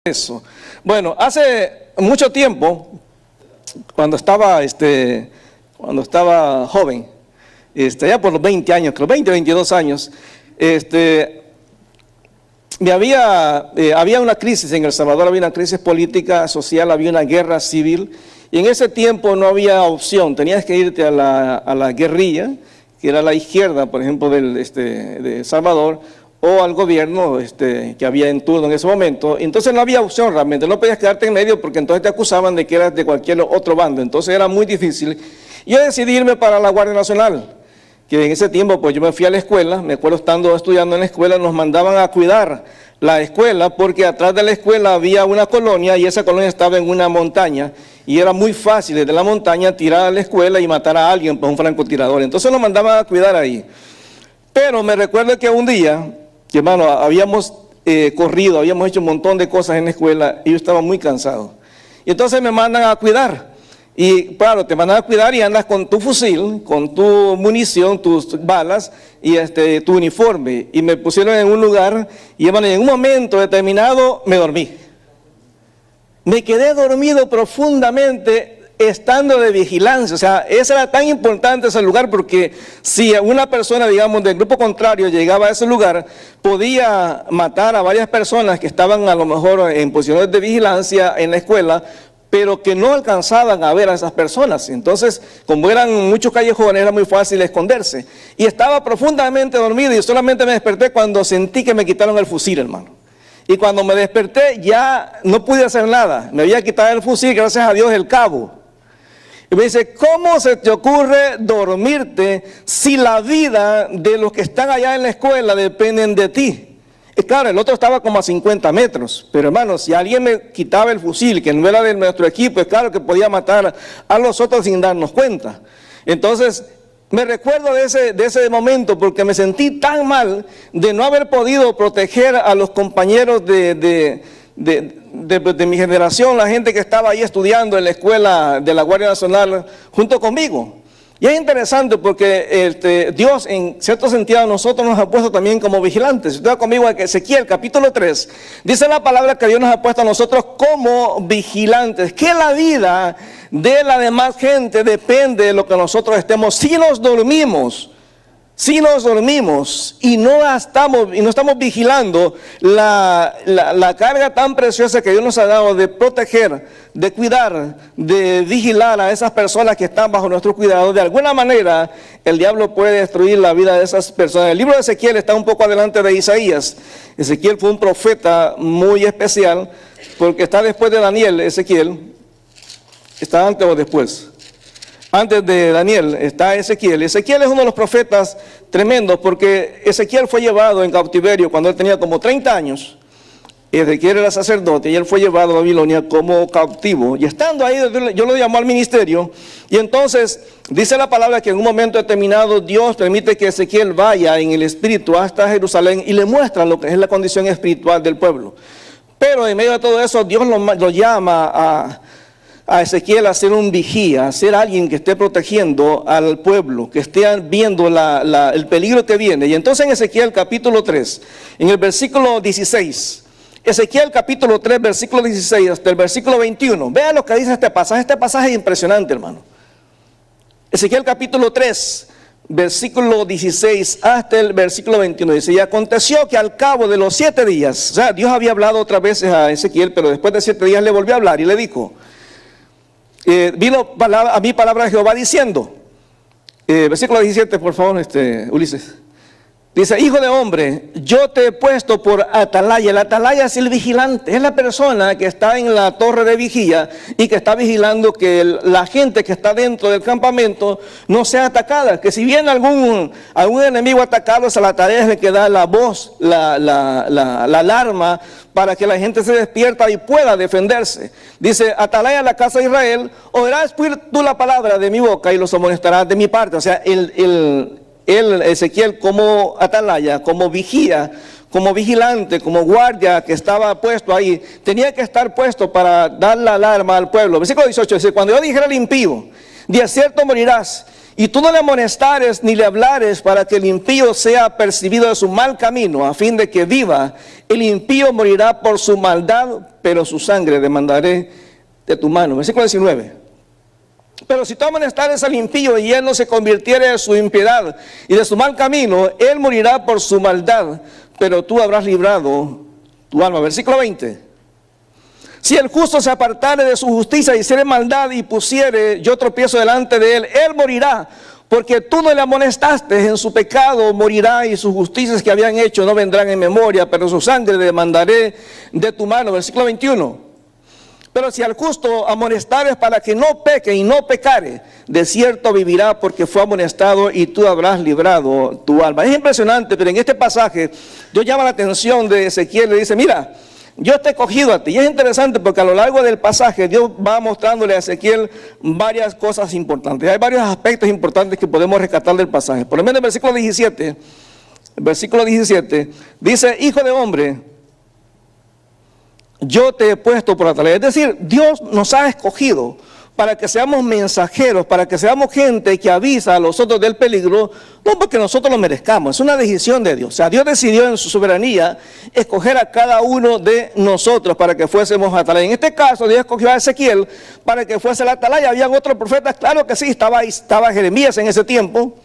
eso. Bueno, hace mucho tiempo, cuando estaba joven, ya por los 20 años, creo, 20, 22 años, había una crisis en El Salvador, había una crisis política, social, había una guerra civil, y en ese tiempo no había opción, tenías que irte a la guerrilla, que era la izquierda, por ejemplo, de El Salvador, o al gobierno que había en turno en ese momento. Entonces no había opción realmente, no podías quedarte en medio porque entonces te acusaban de que eras de cualquier otro bando, entonces era muy difícil. Yo decidí irme para la Guardia Nacional, que en ese tiempo pues yo me fui a la escuela, me acuerdo estando estudiando en la escuela, nos mandaban a cuidar la escuela porque atrás de la escuela había una colonia y esa colonia estaba en una montaña y era muy fácil desde la montaña tirar a la escuela y matar a alguien por un francotirador, entonces nos mandaban a cuidar ahí. Pero me recuerdo que un día, hermano, habíamos corrido, habíamos hecho un montón de cosas en la escuela y yo estaba muy cansado. Y entonces me mandan a cuidar. Y claro, te mandan a cuidar y andas con tu fusil, con tu munición, tus balas y tu uniforme. Y me pusieron en un lugar y hermano, en un momento determinado me dormí. Me quedé dormido profundamente estando de vigilancia, o sea, ese era tan importante ese lugar porque si una persona, digamos, del grupo contrario llegaba a ese lugar, podía matar a varias personas que estaban a lo mejor en posiciones de vigilancia en la escuela, pero que no alcanzaban a ver a esas personas. Entonces, como eran muchos callejones, era muy fácil esconderse. Y estaba profundamente dormido y solamente me desperté cuando sentí que me quitaron el fusil, hermano. Y cuando me desperté ya no pude hacer nada, me había quitado el fusil, gracias a Dios, el cabo. Y me dice, ¿cómo se te ocurre dormirte si la vida de los que están allá en la escuela dependen de ti? Y claro, el otro estaba como a 50 metros, pero hermano, si alguien me quitaba el fusil, que no era de nuestro equipo, es claro que podía matar a los otros sin darnos cuenta. Entonces, me recuerdo de ese momento porque me sentí tan mal de no haber podido proteger a los compañeros de mi generación, la gente que estaba ahí estudiando en la escuela de la Guardia Nacional junto conmigo. Y es interesante porque Dios en cierto sentido a nosotros nos ha puesto también como vigilantes. Usted va conmigo a Ezequiel capítulo 3, dice la palabra que Dios nos ha puesto a nosotros como vigilantes, que la vida de la demás gente depende de lo que nosotros estemos. Si nos dormimos y no estamos vigilando la carga tan preciosa que Dios nos ha dado de proteger, de cuidar, de vigilar a esas personas que están bajo nuestro cuidado, de alguna manera el diablo puede destruir la vida de esas personas. El libro de Ezequiel está un poco adelante de Isaías. Ezequiel fue un profeta muy especial porque está después de Daniel. Ezequiel está antes o después. Antes de Daniel está Ezequiel. Ezequiel es uno de los profetas tremendos porque Ezequiel fue llevado en cautiverio cuando él tenía como 30 años. Ezequiel era sacerdote y él fue llevado a Babilonia como cautivo. Y estando ahí, yo lo llamó al ministerio. Y entonces dice la palabra que en un momento determinado Dios permite que Ezequiel vaya en el espíritu hasta Jerusalén y le muestra lo que es la condición espiritual del pueblo. Pero en medio de todo eso Dios lo llama a Ezequiel a ser un vigía, a ser alguien que esté protegiendo al pueblo, que esté viendo el peligro que viene. Y entonces en Ezequiel capítulo 3, en el versículo 16, Ezequiel capítulo 3, versículo 16 hasta el versículo 21, vean lo que dice este pasaje es impresionante, hermano. Ezequiel capítulo 3, versículo 16 hasta el versículo 21, dice, y aconteció que al cabo de los 7 días, o sea, Dios había hablado otras veces a Ezequiel, pero después de 7 días le volvió a hablar y le dijo, vino a mí palabra de Jehová diciendo, versículo 17 por favor, Ulises, dice, hijo de hombre, yo te he puesto por atalaya. El atalaya es el vigilante, es la persona que está en la torre de vigía y que está vigilando que la gente que está dentro del campamento no sea atacada, que si viene algún enemigo atacado, esa la tarea es de que da la voz, la alarma, para que la gente se despierta y pueda defenderse. Dice, atalaya a la casa de Israel, oirás tú la palabra de mi boca y los amonestarás de mi parte. O sea, Ezequiel como atalaya, como vigía, como vigilante, como guardia que estaba puesto ahí, tenía que estar puesto para dar la alarma al pueblo. Versículo 18 dice, cuando yo dijera al impío, de cierto morirás, y tú no le amonestares ni le hablares para que el impío sea percibido de su mal camino, a fin de que viva, el impío morirá por su maldad, pero su sangre demandaré de tu mano. Versículo 19. Pero si tú amonestares al impío y él no se convirtiere de su impiedad y de su mal camino, él morirá por su maldad, pero tú habrás librado tu alma. Versículo 20. Si el justo se apartare de su justicia y hiciere maldad y pusiere yo tropiezo delante de él, él morirá, porque tú no le amonestaste, en su pecado morirá, y sus justicias que habían hecho no vendrán en memoria, pero su sangre demandaré de tu mano. Versículo 21. Pero si al justo amonestares para que no peque y no pecare, de cierto vivirá, porque fue amonestado y tú habrás librado tu alma. Es impresionante, pero en este pasaje Dios llama la atención de Ezequiel, le dice, mira, yo te he escogido a ti. Y es interesante porque a lo largo del pasaje Dios va mostrándole a Ezequiel varias cosas importantes. Hay varios aspectos importantes que podemos rescatar del pasaje. Por lo menos el versículo 17 dice, hijo de hombre, yo te he puesto por atalaya. Es decir, Dios nos ha escogido para que seamos mensajeros, para que seamos gente que avisa a los otros del peligro, no porque nosotros lo merezcamos, es una decisión de Dios. O sea, Dios decidió en su soberanía escoger a cada uno de nosotros para que fuésemos atalaya. En este caso, Dios escogió a Ezequiel para que fuese la atalaya. Habían otros profetas, claro que sí, estaba Jeremías en ese tiempo.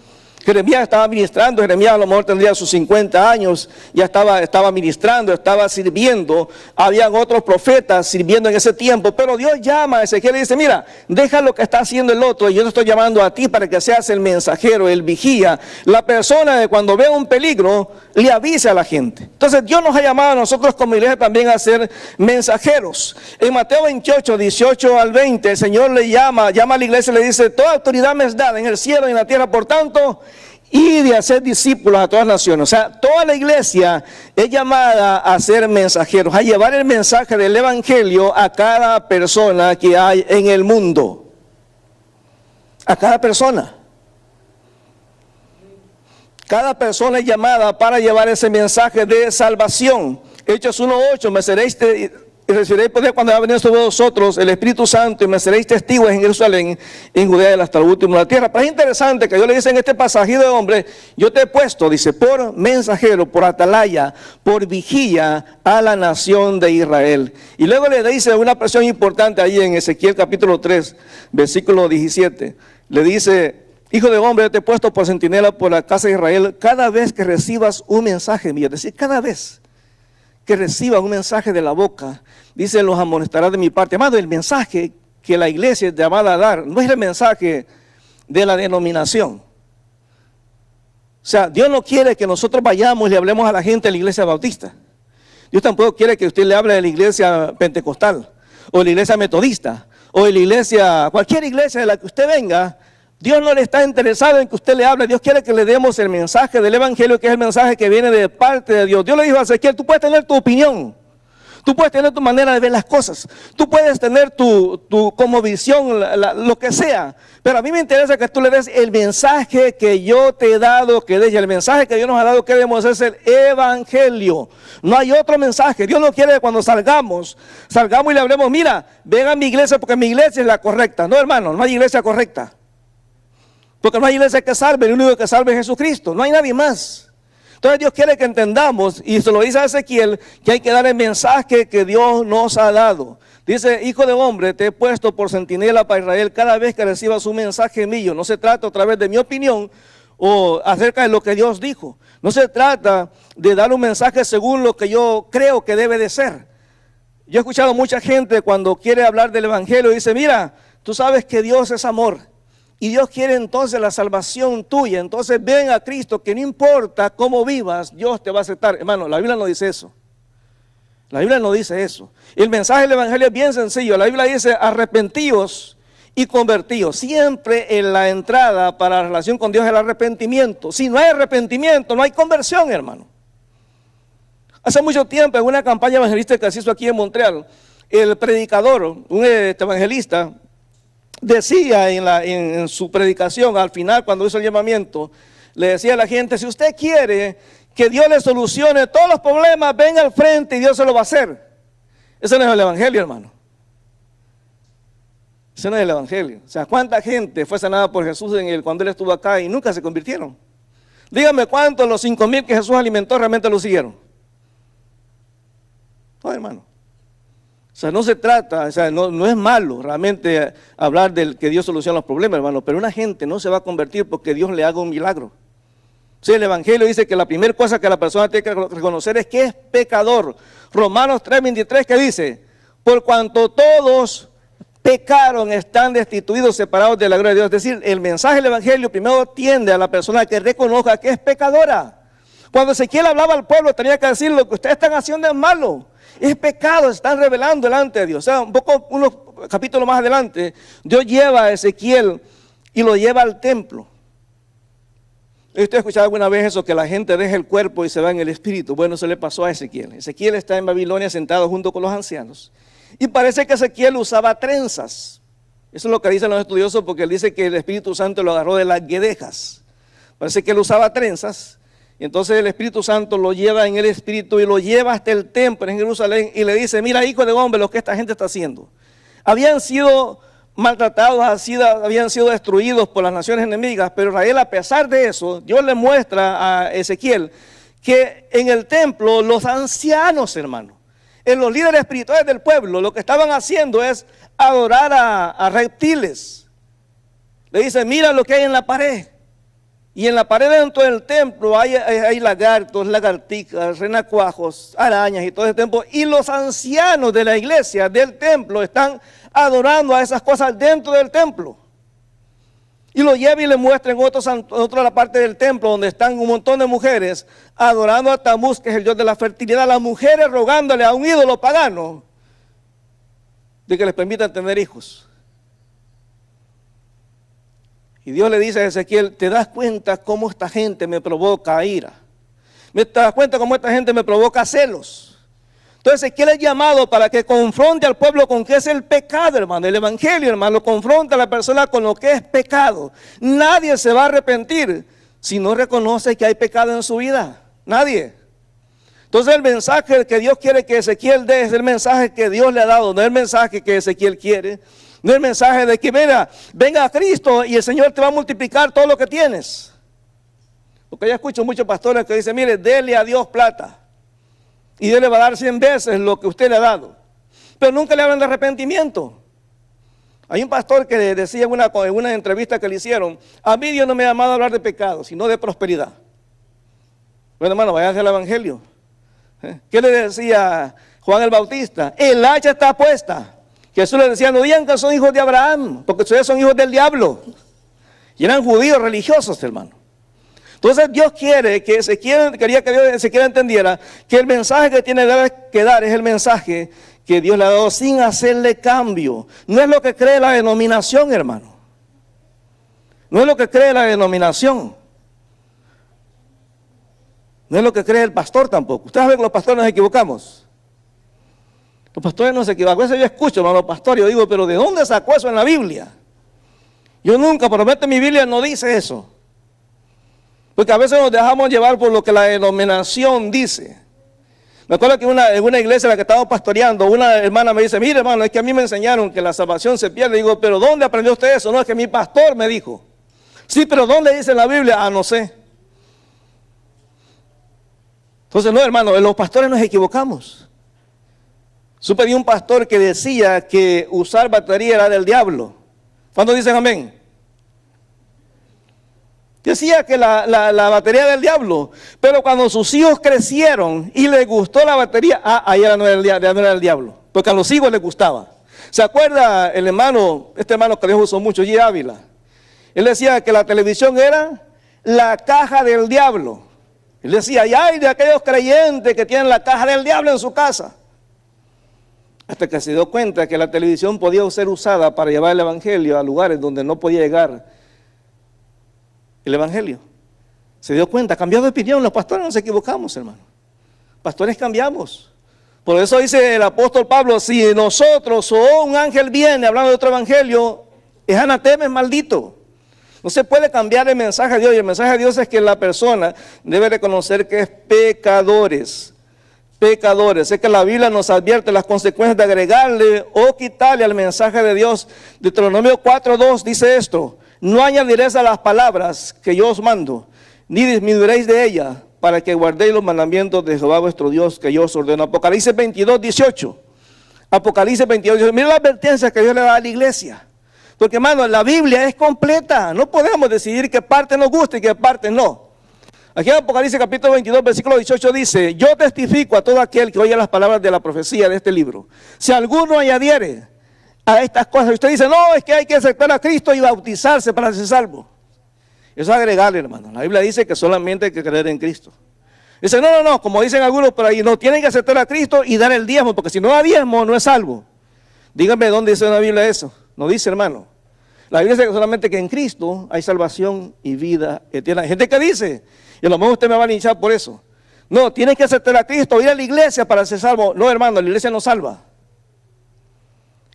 Jeremías estaba ministrando, Jeremías a lo mejor tendría sus 50 años, ya estaba ministrando, estaba sirviendo, habían otros profetas sirviendo en ese tiempo, pero Dios llama a Ezequiel y dice, mira, deja lo que está haciendo el otro, y yo te estoy llamando a ti para que seas el mensajero, el vigía, la persona que cuando vea un peligro, le avise a la gente. Entonces Dios nos ha llamado a nosotros como iglesia también a ser mensajeros. En Mateo 28, 18 al 20, el Señor le llama a la iglesia y le dice, toda autoridad me es dada en el cielo y en la tierra, por tanto, y de hacer discípulos a todas las naciones. O sea, toda la iglesia es llamada a ser mensajeros, a llevar el mensaje del evangelio a cada persona que hay en el mundo. A cada persona. Cada persona es llamada para llevar ese mensaje de salvación. Hechos 1:8, me seréis y recibiréis poder cuando haya venido sobre vosotros el Espíritu Santo, y me seréis testigos en Jerusalén, en Judea y hasta el último de la tierra. Pero es interesante que Dios le dice en este pasaje de hombre, yo te he puesto, dice, por mensajero, por atalaya, por vigía a la nación de Israel. Y luego le dice una presión importante ahí en Ezequiel capítulo 3, versículo 17. Le dice, hijo de hombre, yo te he puesto por centinela por la casa de Israel, cada vez que recibas un mensaje mío, es decir, cada vez que reciba un mensaje de la boca, dice, los amonestará de mi parte. Amado, el mensaje que la iglesia es llamada a dar no es el mensaje de la denominación. O sea, Dios no quiere que nosotros vayamos y le hablemos a la gente de la iglesia bautista. Dios tampoco quiere que usted le hable de la iglesia pentecostal, o de la iglesia metodista, o de la iglesia, cualquier iglesia de la que usted venga. Dios no le está interesado en que usted le hable. Dios quiere que le demos el mensaje del evangelio, que es el mensaje que viene de parte de Dios. Dios le dijo a Ezequiel, tú puedes tener tu opinión, tú puedes tener tu manera de ver las cosas, tú puedes tener tu como visión, lo que sea, pero a mí me interesa que tú le des el mensaje que yo te he dado que des, y el mensaje que Dios nos ha dado que debemos es el evangelio. No hay otro mensaje. Dios no quiere que cuando salgamos y le hablemos, mira, ven a mi iglesia porque mi iglesia es la correcta. No, hermano, no hay iglesia correcta. Porque no hay iglesia que salve, el único que salve es Jesucristo, no hay nadie más. Entonces Dios quiere que entendamos, y se lo dice a Ezequiel, que hay que dar el mensaje que Dios nos ha dado. Dice, hijo de hombre, te he puesto por centinela para Israel cada vez que recibas un mensaje mío. No se trata otra vez de mi opinión o acerca de lo que Dios dijo. No se trata de dar un mensaje según lo que yo creo que debe de ser. Yo he escuchado mucha gente cuando quiere hablar del evangelio y dice, mira, tú sabes que Dios es amor. Y Dios quiere entonces la salvación tuya. Entonces ven a Cristo, que no importa cómo vivas, Dios te va a aceptar. Hermano, la Biblia no dice eso. La Biblia no dice eso. El mensaje del evangelio es bien sencillo. La Biblia dice, arrepentíos y convertíos. Siempre en la entrada para la relación con Dios es el arrepentimiento. Si no hay arrepentimiento, no hay conversión, hermano. Hace mucho tiempo, en una campaña evangelística que se hizo aquí en Montreal, el predicador, un evangelista, decía en su predicación, al final cuando hizo el llamamiento, le decía a la gente, si usted quiere que Dios le solucione todos los problemas, venga al frente y Dios se lo va a hacer. Ese no es el evangelio, hermano. Ese no es el evangelio. O sea, ¿cuánta gente fue sanada por Jesús cuando Él estuvo acá y nunca se convirtieron? Dígame cuántos de los 5,000 que Jesús alimentó realmente lo siguieron. No, hermano. O sea, no se trata, o sea, no es malo realmente hablar del que Dios soluciona los problemas, hermano, pero una gente no se va a convertir porque Dios le haga un milagro. Sí, el evangelio dice que la primera cosa que la persona tiene que reconocer es que es pecador. Romanos 3:23 que dice, por cuanto todos pecaron, están destituidos, separados de la gloria de Dios. Es decir, el mensaje del evangelio primero tiende a la persona que reconozca que es pecadora. Cuando Ezequiel hablaba al pueblo tenía que decir, lo que ustedes están haciendo es malo, es pecado, se están rebelando delante de Dios. O sea, unos capítulos más adelante, Dios lleva a Ezequiel y lo lleva al templo. ¿Usted ha escuchado alguna vez eso, que la gente deja el cuerpo y se va en el espíritu? Bueno, eso le pasó a Ezequiel. Ezequiel está en Babilonia sentado junto con los ancianos. Y parece que Ezequiel usaba trenzas. Eso es lo que dicen los estudiosos, porque él dice que el Espíritu Santo lo agarró de las guedejas. Parece que él usaba trenzas. Y entonces el Espíritu Santo lo lleva en el espíritu y lo lleva hasta el templo en Jerusalén y le dice, mira, hijo de hombre, lo que esta gente está haciendo. Habían sido maltratados, habían sido destruidos por las naciones enemigas, pero Israel, a pesar de eso, Dios le muestra a Ezequiel que en el templo los ancianos, hermano, los líderes espirituales del pueblo, lo que estaban haciendo es adorar a reptiles. Le dice, mira lo que hay en la pared. Y en la pared dentro del templo hay lagartos, lagartijas, renacuajos, arañas y todo ese templo. Y los ancianos de la iglesia, del templo, están adorando a esas cosas dentro del templo. Y lo lleva y le muestra en otra parte del templo donde están un montón de mujeres adorando a Tamuz, que es el dios de la fertilidad. Las mujeres rogándole a un ídolo pagano de que les permitan tener hijos. Y Dios le dice a Ezequiel, ¿te das cuenta cómo esta gente me provoca ira? ¿Te das cuenta cómo esta gente me provoca celos? Entonces Ezequiel es llamado para que confronte al pueblo con qué es el pecado, hermano. El evangelio, hermano, confronta a la persona con lo que es pecado. Nadie se va a arrepentir si no reconoce que hay pecado en su vida. Nadie. Entonces el mensaje que Dios quiere que Ezequiel dé es el mensaje que Dios le ha dado, no el mensaje que Ezequiel quiere. No el mensaje de que venga a Cristo y el Señor te va a multiplicar todo lo que tienes. Porque ya escucho muchos pastores que dicen, mire, dele a Dios plata. Y Dios le va a dar 100 veces lo que usted le ha dado. Pero nunca le hablan de arrepentimiento. Hay un pastor que decía en una entrevista que le hicieron, a mí Dios no me ha llamado a hablar de pecado, sino de prosperidad. Bueno, hermano, váyanse al evangelio. ¿Qué le decía Juan el Bautista? El hacha está puesta. Jesús le decía, no digan que son hijos de Abraham, porque ustedes son hijos del diablo. Y eran judíos religiosos, hermano. Entonces Dios quería que Ezequiel entendiera que el mensaje que tiene que dar es el mensaje que Dios le ha dado sin hacerle cambio. No es lo que cree la denominación, hermano. No es lo que cree la denominación. No es lo que cree el pastor tampoco. Ustedes ven que los pastores nos equivocamos. Los pastores no se equivocan. A veces yo escucho, hermano pastor, y yo digo, pero ¿de dónde sacó eso en la Biblia? Yo nunca, prometo, mi Biblia no dice eso. Porque a veces nos dejamos llevar por lo que la denominación dice. Me acuerdo que en una iglesia en la que estábamos pastoreando, una hermana me dice, mire hermano, es que a mí me enseñaron que la salvación se pierde. Digo, pero ¿dónde aprendió usted eso? No, es que mi pastor me dijo. Sí, pero ¿dónde dice en la Biblia? Ah, no sé. Entonces, no, hermano, los pastores nos equivocamos. Supe de un pastor que decía que usar batería era del diablo. ¿Cuántos dicen amén? Decía que la batería era del diablo, pero cuando sus hijos crecieron y les gustó la batería, ahí no era el diablo, porque a los hijos les gustaba. ¿Se acuerda el hermano, este hermano que Dios usó mucho, G. Ávila? Él decía que la televisión era la caja del diablo. Él decía, y hay de aquellos creyentes que tienen la caja del diablo en su casa. Hasta que se dio cuenta que la televisión podía ser usada para llevar el evangelio a lugares donde no podía llegar el evangelio. Se dio cuenta, cambió de opinión. Los pastores nos equivocamos, hermano. Pastores cambiamos. Por eso dice el apóstol Pablo, si nosotros o un ángel viene hablando de otro evangelio, es anatema, es maldito. No se puede cambiar el mensaje de Dios. Y el mensaje de Dios es que la persona debe reconocer que es pecadores. pecadores. Es que la Biblia nos advierte las consecuencias de agregarle o quitarle al mensaje de Dios. Deuteronomio 4:2 dice esto: no añadiréis a las palabras que yo os mando, ni disminuiréis de ellas, para que guardéis los mandamientos de Jehová vuestro Dios que yo os ordeno. Apocalipsis 22:18. Apocalipsis 22:18. Mira la advertencia que Dios le da a la iglesia. Porque, hermano, la Biblia es completa. No podemos decidir qué parte nos gusta y qué parte no. Aquí en Apocalipsis capítulo 22, versículo 18 dice: yo testifico a todo aquel que oye las palabras de la profecía de este libro. Si alguno añadiere a estas cosas, usted dice, no, es que hay que aceptar a Cristo y bautizarse para ser salvo. Eso es agregarle, hermano. La Biblia dice que solamente hay que creer en Cristo. Dice, no, como dicen algunos por ahí, no, tienen que aceptar a Cristo y dar el diezmo, porque si no da diezmo, no es salvo. Díganme dónde dice en la Biblia eso. No dice, hermano. La Biblia dice que solamente que en Cristo hay salvación y vida eterna. Hay gente que dice, y a lo mejor usted me va a linchar por eso, no, tienes que aceptar a Cristo, ir a la iglesia para ser salvo. No, hermano, la iglesia no salva.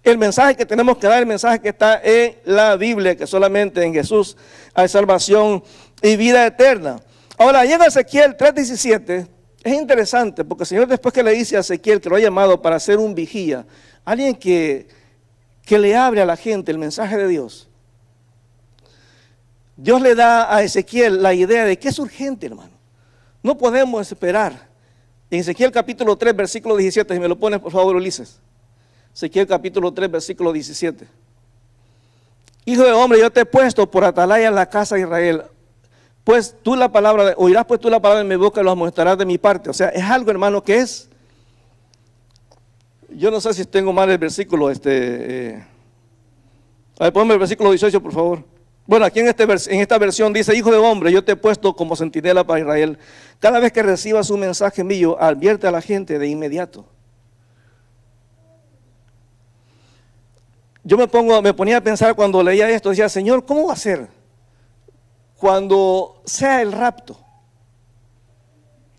El mensaje que tenemos que dar, el mensaje que está en la Biblia, que solamente en Jesús hay salvación y vida eterna. Ahora, llega Ezequiel 3:17, es interesante, porque el Señor, después que le dice a Ezequiel que lo ha llamado para ser un vigía, alguien que le abre a la gente el mensaje de Dios, Dios le da a Ezequiel la idea de que es urgente, hermano. No podemos esperar. En Ezequiel capítulo 3, versículo 17, si me lo pones por favor, Ulises. Ezequiel capítulo 3, versículo 17. Hijo de hombre, yo te he puesto por atalaya en la casa de Israel. Pues tú la palabra, oirás pues tú la palabra en mi boca y los amonestarás de mi parte. O sea, es algo, hermano, que es. Yo no sé si tengo mal el versículo. A ver, ponme el versículo 18, por favor. Bueno, aquí en esta versión dice, hijo de hombre, yo te he puesto como centinela para Israel. Cada vez que recibas un mensaje mío, advierte a la gente de inmediato. Yo me ponía a pensar cuando leía esto, decía, Señor, ¿cómo va a ser cuando sea el rapto?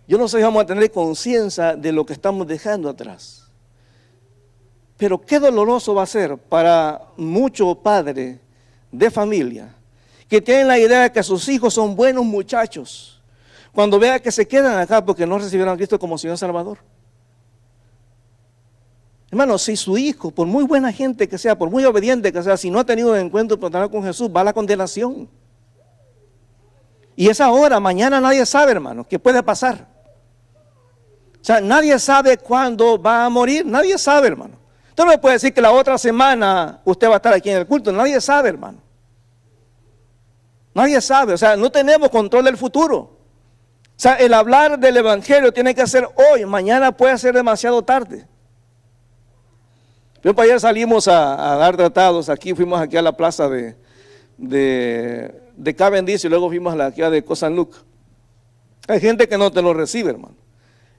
Yo no sé si vamos a tener conciencia de lo que estamos dejando atrás. Pero qué doloroso va a ser para muchos padres de familia que tienen la idea de que sus hijos son buenos muchachos, cuando vean que se quedan acá porque no recibieron a Cristo como Señor Salvador. Hermano, si su hijo, por muy buena gente que sea, por muy obediente que sea, si no ha tenido un encuentro personal con Jesús, va a la condenación. Y es ahora, mañana nadie sabe, hermano, qué puede pasar. O sea, nadie sabe cuándo va a morir, nadie sabe, hermano. Usted no me puede decir que la otra semana usted va a estar aquí en el culto, nadie sabe, hermano. Nadie sabe, o sea, no tenemos control del futuro. O sea, el hablar del evangelio tiene que ser hoy, mañana puede ser demasiado tarde. Yo para ayer salimos a dar tratados, aquí fuimos aquí a la plaza de Cavendish y luego fuimos a la aquí de Cosanluc. Hay gente que no te lo recibe, hermano.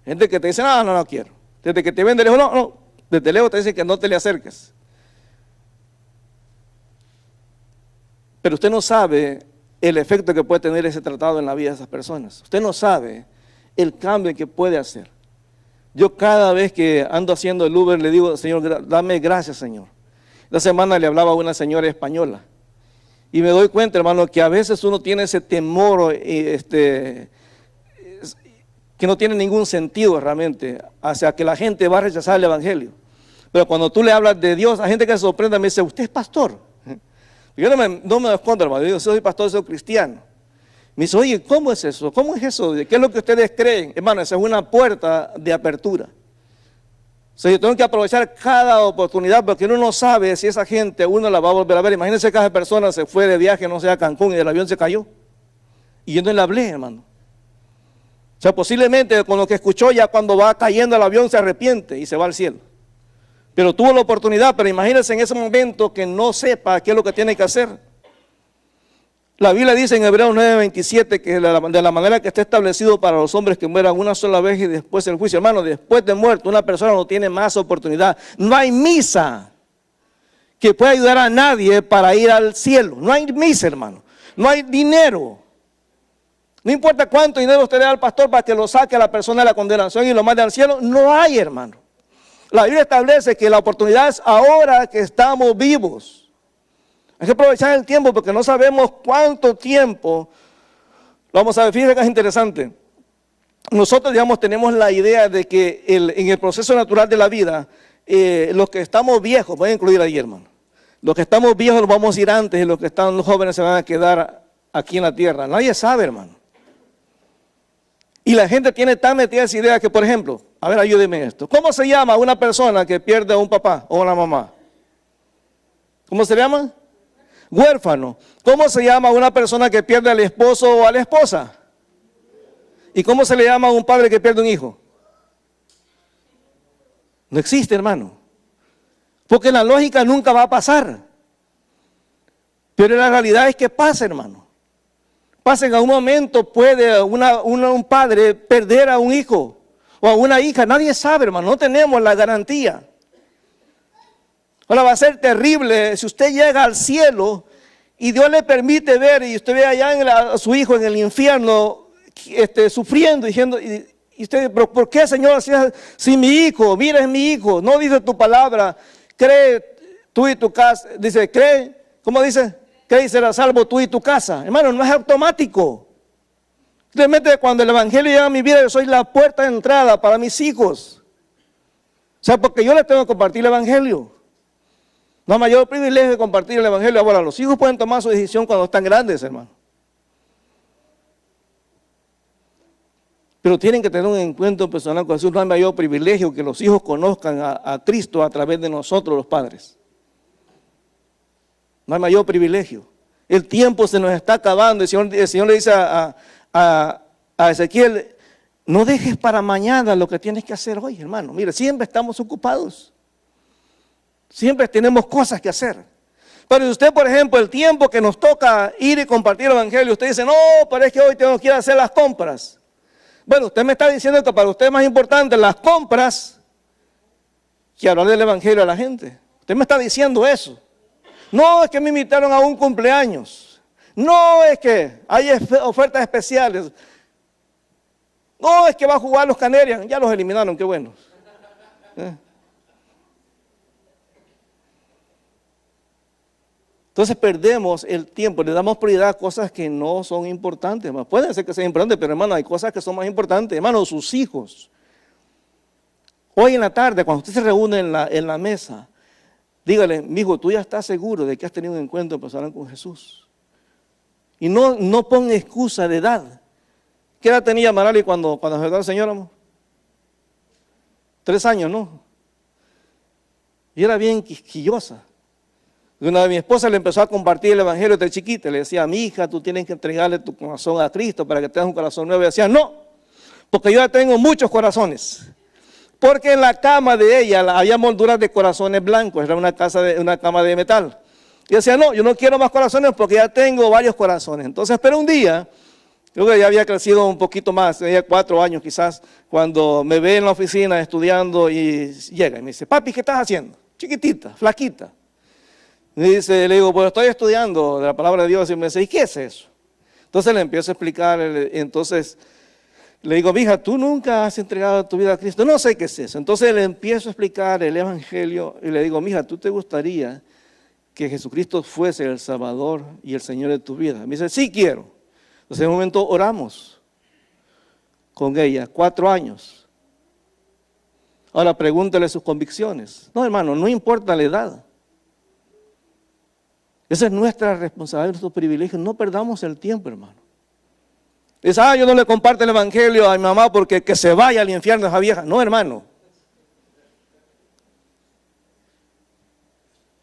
Gente que te dice, no quiero. Desde que te ven de lejos, no. Desde lejos te dicen que no te le acerques. Pero usted no sabe el efecto que puede tener ese tratado en la vida de esas personas. Usted no sabe el cambio que puede hacer. Yo cada vez que ando haciendo el Uber le digo, Señor, dame gracias, Señor. La semana le hablaba a una señora española y me doy cuenta, hermano, que a veces uno tiene ese temor que no tiene ningún sentido realmente, hacia que la gente va a rechazar el evangelio. Pero cuando tú le hablas de Dios, hay gente que se sorprende, me dice, ¿usted es pastor? Yo no me escondo, hermano, yo soy pastor, soy cristiano. Me dice, oye, ¿cómo es eso? ¿Cómo es eso? ¿Qué es lo que ustedes creen? Hermano, esa es una puerta de apertura. O sea, yo tengo que aprovechar cada oportunidad porque uno no sabe si esa gente uno la va a volver a ver. Imagínense que esa persona se fue de viaje, no sé, a Cancún y el avión se cayó. Y yo no le hablé, hermano. O sea, posiblemente con lo que escuchó ya cuando va cayendo el avión se arrepiente y se va al cielo. Pero tuvo la oportunidad, pero imagínense en ese momento que no sepa qué es lo que tiene que hacer. La Biblia dice en Hebreos 9:27 que de la manera que está establecido para los hombres que mueran una sola vez y después el juicio. Hermano, después de muerto una persona no tiene más oportunidad. No hay misa que pueda ayudar a nadie para ir al cielo. No hay misa, hermano. No hay dinero. No importa cuánto dinero usted le da al pastor para que lo saque a la persona de la condenación y lo mande al cielo. No hay, hermano. La Biblia establece que la oportunidad es ahora que estamos vivos. Hay que aprovechar el tiempo porque no sabemos cuánto tiempo. Vamos a ver, fíjense que es interesante. nosotros, digamos, tenemos la idea de que en el proceso natural de la vida, los que estamos viejos, voy a incluir ahí, hermano, los que estamos viejos nos vamos a ir antes y los que están jóvenes se van a quedar aquí en la tierra. Nadie sabe, hermano. Y la gente tiene tan metida esa idea que, por ejemplo, a ver, ayúdeme en esto. ¿Cómo se llama una persona que pierde a un papá o una mamá? ¿Cómo se llama? Huérfano. ¿Cómo se llama una persona que pierde al esposo o a la esposa? ¿Y cómo se le llama a un padre que pierde un hijo? No existe, hermano. Porque la lógica nunca va a pasar. Pero la realidad es que pasa, hermano. Pasa en algún momento, puede un padre perder a un hijo o a una hija. Nadie sabe, hermano. No tenemos la garantía. Ahora va a ser terrible si usted llega al cielo y Dios le permite ver y usted ve allá a su hijo en el infierno sufriendo, diciendo, y usted, ¿pero por qué, Señor? Si mi hijo, mira, es mi hijo, no dice tu palabra, cree tú y tu casa, dice, cree, ¿cómo dice? Cree y será salvo tú y tu casa. Hermano, no es automático. Simplemente cuando el evangelio llega a mi vida, yo soy la puerta de entrada para mis hijos. O sea, porque yo les tengo que compartir el evangelio. No hay mayor privilegio de compartir el evangelio. Ahora, los hijos pueden tomar su decisión cuando están grandes, hermano. Pero tienen que tener un encuentro personal con Jesús. No hay mayor privilegio que los hijos conozcan a Cristo a través de nosotros, los padres. No hay mayor privilegio. El tiempo se nos está acabando. El Señor le dice a Ezequiel, no dejes para mañana lo que tienes que hacer hoy, hermano. Mire, siempre estamos ocupados. Siempre tenemos cosas que hacer. Pero si usted, por ejemplo, el tiempo que nos toca ir y compartir el evangelio, usted dice, no, pero es que hoy tengo que ir a hacer las compras. Bueno, usted me está diciendo que para usted es más importante las compras que hablar del evangelio a la gente. Usted me está diciendo eso. No, es que me invitaron a un cumpleaños. No, es que hay ofertas especiales. No, es que va a jugar los Canarias. Ya los eliminaron, qué bueno. Entonces perdemos el tiempo, le damos prioridad a cosas que no son importantes. Hermano. Puede ser que sean importantes, pero hermano, hay cosas que son más importantes. Hermano, sus hijos. Hoy en la tarde, cuando usted se reúne en la mesa, dígale, mijo, tú ya estás seguro de que has tenido un encuentro personal con Jesús. Y no ponga excusa de edad. ¿Qué edad tenía Marali cuando se acercó al Señor, amor? 3 años, ¿no? Y era bien quisquillosa. Una vez mi esposa le empezó a compartir el evangelio desde chiquita. Le decía, mi hija, tú tienes que entregarle tu corazón a Cristo para que tengas un corazón nuevo. Y decía, no, porque yo ya tengo muchos corazones. Porque en la cama de ella había molduras de corazones blancos. Era una cama de metal. Y decía, no, yo no quiero más corazones porque ya tengo varios corazones. Entonces, pero un día, yo que ya había crecido un poquito más, tenía 4 años quizás, cuando me ve en la oficina estudiando y llega y me dice, papi, ¿qué estás haciendo? Chiquitita, flaquita. Le digo, pues estoy estudiando de la palabra de Dios. Y me dice, ¿y qué es eso? Entonces le empiezo a explicar. Entonces le digo, mija, ¿tú nunca has entregado tu vida a Cristo? No sé qué es eso. Entonces le empiezo a explicar el evangelio y le digo, mija, ¿tú te gustaría que Jesucristo fuese el Salvador y el Señor de tu vida? Me dice, sí quiero. Entonces en un momento oramos con ella, 4 años. Ahora pregúntale sus convicciones. No, hermano, no importa la edad. Esa es nuestra responsabilidad, nuestro privilegio. No perdamos el tiempo, hermano. Dice, yo no le comparto el evangelio a mi mamá porque que se vaya al infierno esa vieja. No, hermano.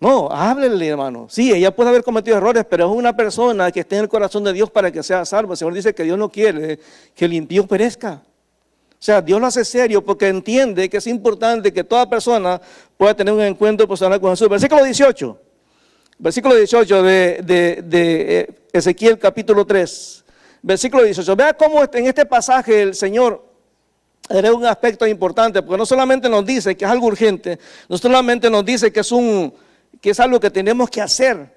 No, háblele, hermano. Sí, ella puede haber cometido errores, pero es una persona que está en el corazón de Dios para que sea salvo. El Señor dice que Dios no quiere que el impío perezca. O sea, Dios lo hace serio porque entiende que es importante que toda persona pueda tener un encuentro personal con Jesús. Versículo 18. Versículo 18 de Ezequiel capítulo 3. Versículo 18. Vea cómo en este pasaje el Señor era un aspecto importante, porque no solamente nos dice que es algo urgente, no solamente nos dice que es algo que tenemos que hacer,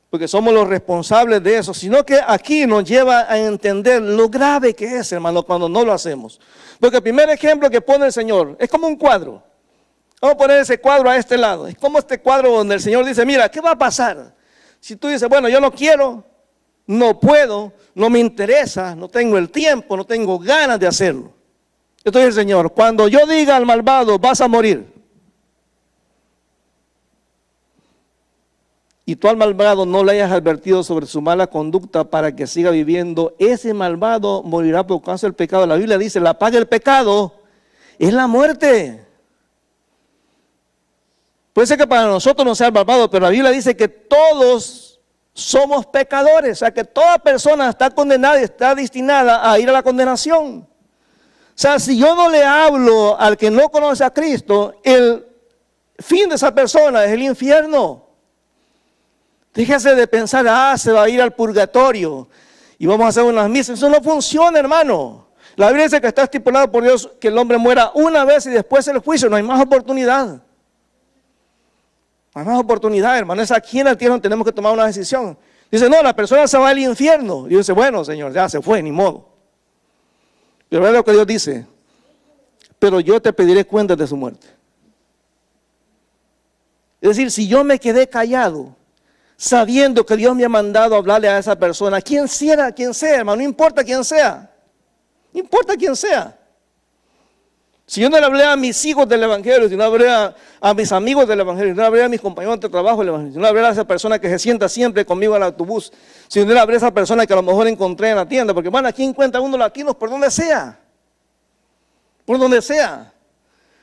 porque somos los responsables de eso, sino que aquí nos lleva a entender lo grave que es, hermano, cuando no lo hacemos. Porque el primer ejemplo que pone el Señor es como un cuadro. Vamos a poner ese cuadro a este lado. Es como este cuadro donde el Señor dice, mira, ¿qué va a pasar? Si tú dices, bueno, yo no quiero, no puedo, no me interesa, no tengo el tiempo, no tengo ganas de hacerlo. Entonces el Señor, cuando yo diga al malvado, vas a morir, y tú al malvado no le hayas advertido sobre su mala conducta para que siga viviendo, ese malvado morirá por causa del pecado. La Biblia dice, la paga del pecado es la muerte. Puede ser que para nosotros no sea el malvado, pero la Biblia dice que todos somos pecadores, o sea que toda persona está condenada y está destinada a ir a la condenación. O sea, si yo no le hablo al que no conoce a Cristo, el fin de esa persona es el infierno. Déjese de pensar, se va a ir al purgatorio y vamos a hacer unas misas. Eso no funciona, hermano. La Biblia dice que está estipulado por Dios que el hombre muera una vez y después el juicio. No hay más oportunidad. No hay más oportunidad, hermano. Es aquí en la tierra donde tenemos que tomar una decisión. Dice, no, la persona se va al infierno. Y dice, bueno, Señor, ya se fue, ni modo. Pero vean lo que Dios dice. Pero yo te pediré cuentas de su muerte. Es decir, si yo me quedé callado, sabiendo que Dios me ha mandado a hablarle a esa persona, quien sea, hermano, no importa quién sea, no importa quién sea. Si yo no le hablé a mis hijos del Evangelio, si no le hablé a mis amigos del Evangelio, si no le hablé a mis compañeros de trabajo del Evangelio, si no le hablé a esa persona que se sienta siempre conmigo en el autobús, si no le hablé a esa persona que a lo mejor encontré en la tienda, porque bueno, aquí encuentra uno latinos por donde sea, por donde sea.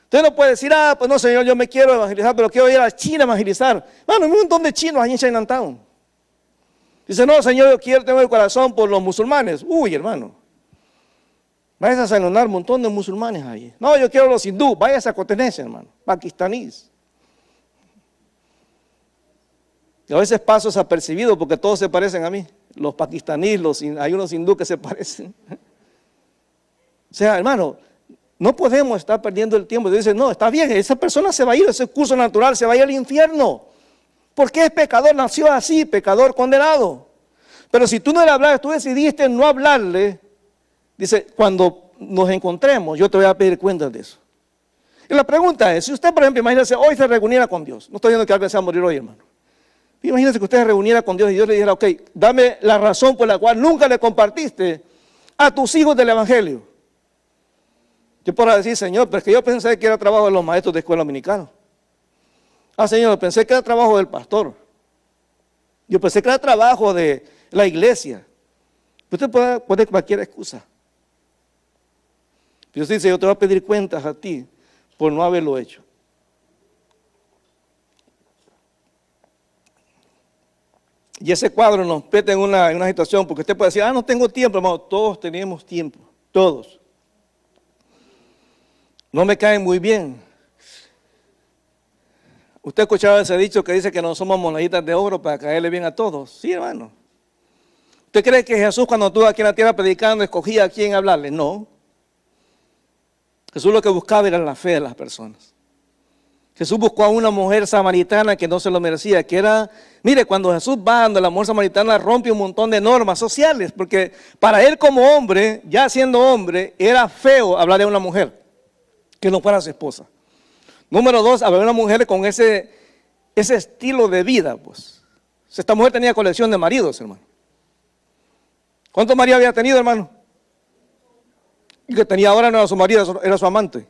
Usted no puede decir, pues no, Señor, yo me quiero evangelizar, pero quiero ir a China a evangelizar. Bueno, hay un montón de chinos ahí en Chinatown. Dice, no, Señor, yo tengo el corazón por los musulmanes. Uy, hermano, vayas a salonar un montón de musulmanes ahí. No, yo quiero los hindú, vayas a Cotenese, hermano, pakistaníes. Y a veces paso desapercibido porque todos se parecen a mí. Los pakistaníes, hay unos hindú que se parecen. O sea, hermano, no podemos estar perdiendo el tiempo. Dice, no, está bien, esa persona se va a ir, ese curso natural se va a ir al infierno. Porque es pecador, nació así, pecador condenado. Pero si tú no le hablas, tú decidiste no hablarle, dice, cuando nos encontremos, yo te voy a pedir cuentas de eso. Y la pregunta es, si usted, por ejemplo, imagínese, hoy se reuniera con Dios. No estoy diciendo que alguien se va a morir hoy, hermano. Imagínese que usted se reuniera con Dios y Dios le dijera, ok, dame la razón por la cual nunca le compartiste a tus hijos del Evangelio. Yo puedo decir, Señor, pero es que yo pensé que era trabajo de los maestros de escuela dominical. Señor, pensé que era trabajo del pastor. Yo pensé que era trabajo de la iglesia. Usted puede poner cualquier excusa. Dios dice, yo te voy a pedir cuentas a ti por no haberlo hecho. Y ese cuadro nos mete en una situación, porque usted puede decir, no tengo tiempo, hermano. Todos tenemos tiempo, todos. No me caen muy bien. Usted ha escuchado ese dicho que dice que no somos moneditas de oro para caerle bien a todos. Sí, hermano. ¿Usted cree que Jesús, cuando estuvo aquí en la tierra predicando, escogía a quién hablarle? No. Jesús lo que buscaba era la fe de las personas. Jesús buscó a una mujer samaritana que no se lo merecía, que era, mire, cuando Jesús va donde la mujer samaritana rompe un montón de normas sociales, porque para él como hombre, ya siendo hombre, era feo hablarle a una mujer que no fuera su esposa. Número 2, había una mujer con ese estilo de vida, pues. Esta mujer tenía colección de maridos, hermano. ¿Cuántos maridos había tenido, hermano? Y que tenía ahora no era su marido, era su amante.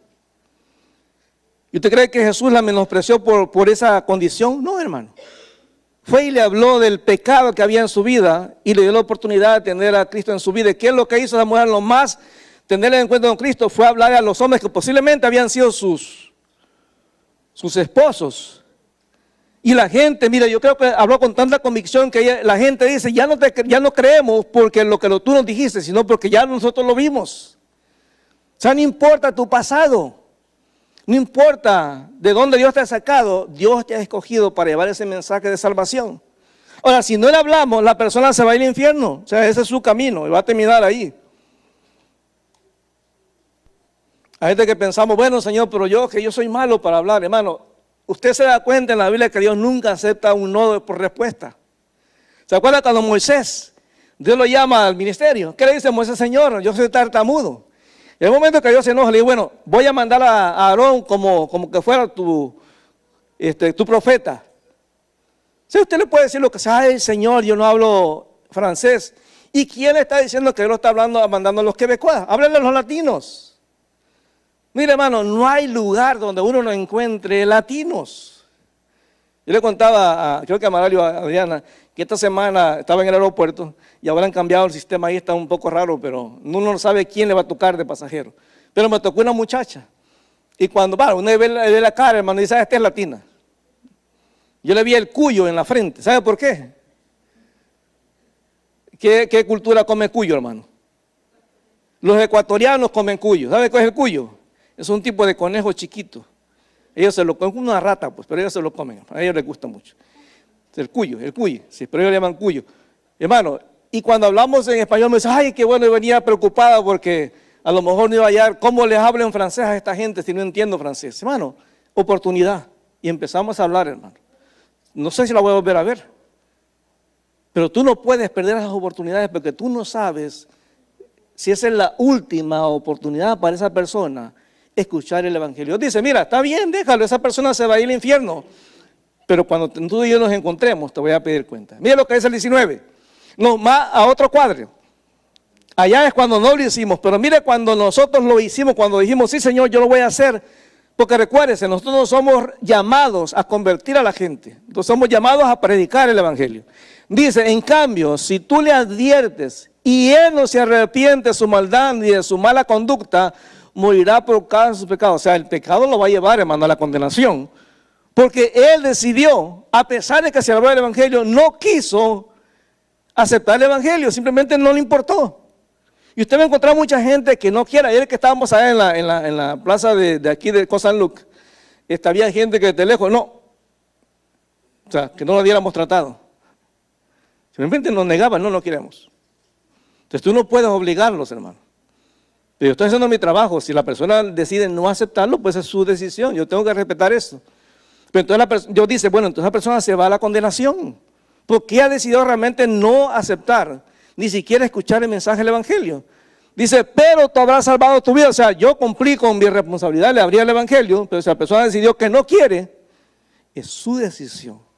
¿Y usted cree que Jesús la menospreció por esa condición? No, hermano. Fue y le habló del pecado que había en su vida y le dio la oportunidad de tener a Cristo en su vida. ¿Y qué es lo que hizo esa mujer? Lo más tener en cuenta con Cristo fue hablar a los hombres que posiblemente habían sido sus esposos. Y la gente, mira, yo creo que habló con tanta convicción que la gente dice, ya no creemos porque lo que tú nos dijiste, sino porque ya nosotros lo vimos. O sea, no importa tu pasado, no importa de dónde Dios te ha sacado, Dios te ha escogido para llevar ese mensaje de salvación. Ahora, si no le hablamos, la persona se va a ir al infierno, o sea, ese es su camino y va a terminar ahí. Hay gente que pensamos, bueno, Señor, pero yo soy malo para hablar, hermano. Usted se da cuenta en la Biblia que Dios nunca acepta un no por respuesta. ¿Se acuerda cuando Moisés, Dios lo llama al ministerio? ¿Qué le dice Moisés? Señor, yo soy tartamudo. En el momento que Dios se enoja, le dice, bueno, voy a mandar a Aarón como que fuera tu profeta. Si usted le puede decir lo que sea, ay, Señor, yo no hablo francés. ¿Y quién está diciendo que Dios lo está hablando, mandando a los quebecois? Háblenle a los latinos. Mire, hermano, no hay lugar donde uno no encuentre latinos. Yo le contaba, creo que a Maralio, a Adriana, que esta semana estaba en el aeropuerto y ahora han cambiado el sistema, ahí está un poco raro, pero uno no sabe quién le va a tocar de pasajero. Pero me tocó una muchacha. Y cuando uno ve la cara, hermano, y dice, esta es latina. Yo le vi el cuyo en la frente. ¿Sabe por qué? ¿Qué cultura come cuyo, hermano? Los ecuatorianos comen cuyo. ¿Sabe cuál es el cuyo? Es un tipo de conejo chiquito. Ellos se lo comen, como una rata, pues, pero ellos se lo comen. A ellos les gusta mucho. El cuyo, sí, pero ellos le llaman cuyo. Hermano, y cuando hablamos en español me dice, ay, qué bueno, y venía preocupada porque a lo mejor no iba a hallar cómo les hablo en francés a esta gente si no entiendo francés. Hermano, oportunidad. Y empezamos a hablar, hermano. No sé si la voy a volver a ver. Pero tú no puedes perder esas oportunidades porque tú no sabes si esa es la última oportunidad para esa persona escuchar el evangelio. Dice, mira, está bien, déjalo, esa persona se va a ir al infierno. Pero cuando tú y yo nos encontremos, te voy a pedir cuenta. Mira lo que dice el 19. No, más a otro cuadro. Allá es cuando no lo hicimos, pero mire cuando nosotros lo hicimos, cuando dijimos, sí Señor, yo lo voy a hacer. Porque recuérdense, nosotros no somos llamados a convertir a la gente, nosotros somos llamados a predicar el evangelio. Dice, en cambio, si tú le adviertes y él no se arrepiente de su maldad ni de su mala conducta, morirá por causa de su pecado. O sea, el pecado lo va a llevar, hermano, a la condenación. Porque él decidió, a pesar de que se habló del evangelio, no quiso aceptar el evangelio, simplemente no le importó. Y usted va a encontrar mucha gente que no quiere. Ayer que estábamos allá en la plaza de aquí de San Luc, había gente que de lejos, no. O sea, que no lo hubiéramos tratado. Simplemente nos negaban, no queremos. Entonces tú no puedes obligarlos, hermano. Pero yo estoy haciendo mi trabajo. Si la persona decide no aceptarlo, pues es su decisión. Yo tengo que respetar eso. Pero entonces yo dice, bueno, entonces la persona se va a la condenación. Porque ha decidido realmente no aceptar, ni siquiera escuchar el mensaje del evangelio. Dice, pero tú habrás salvado tu vida. O sea, yo cumplí con mi responsabilidad, le abrí el evangelio, pero si la persona decidió que no quiere, es su decisión.